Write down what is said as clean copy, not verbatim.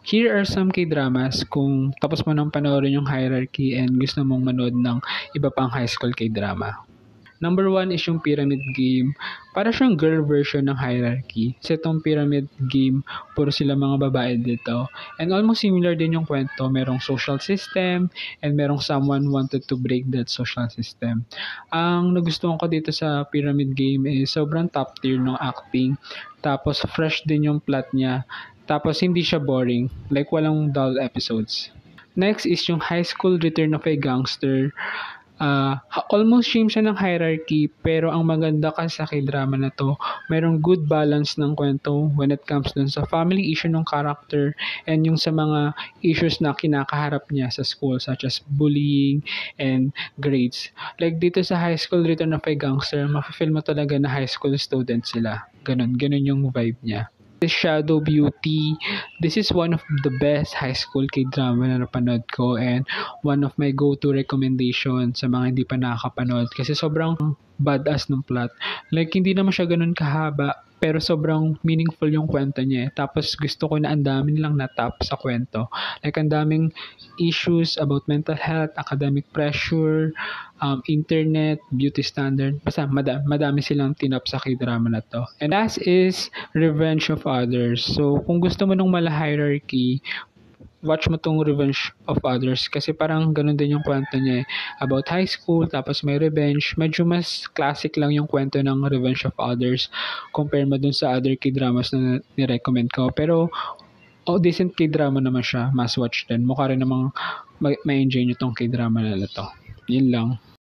Here are some K-dramas kung tapos mo nang panoorin yung Hierarchy and gusto mong manood ng iba pang high school K-drama. Number 1 is yung Pyramid Game. Para siyang girl version ng Hierarchy. Kasi itong Pyramid Game, puro sila mga babae dito. And almost similar din yung kwento. Merong social system and merong someone wanted to break that social system. Ang nagustuhan ko dito sa Pyramid Game is sobrang top tier ng acting. Tapos fresh din yung plot niya. Tapos hindi siya boring. Like walang dull episodes. Next is yung High School Return of a Gangster. Almost same siya ng Hierarchy, pero ang maganda kasi sa K-drama na to, merong good balance ng kwento when it comes dun sa family issue ng character and yung sa mga issues na kinakaharap niya sa school such as bullying and grades. Like dito sa High School Return of a Gangster, mafe-feel mo talaga na high school student sila. Ganun yung vibe niya. Shadow Beauty. This is one of the best high school K-drama na napanood ko and one of my go-to recommendation sa mga hindi pa nakakapanood kasi sobrang badass ng plot. Like, hindi naman siya ganun kahaba pero sobrang meaningful yung kwento niya. Tapos gusto ko na ang dami nilang natap sa kwento. Like, ang daming issues about mental health, academic pressure, internet, beauty standard. Basta madami silang tinap sa K-drama na to. And last is Revenge of Others. So, kung gusto mo ng mala hierarchy, watch mo tong Revenge of Others kasi parang ganun din yung kwento niya about high school tapos may revenge. Medyo mas classic lang yung kwento ng Revenge of Others compare mo dun sa other K-dramas na ni-recommend ko. Pero decent K-drama naman siya. Must watch din. Mukha rin namang ma-enjoy nyo tong K-drama na to. Yun lang.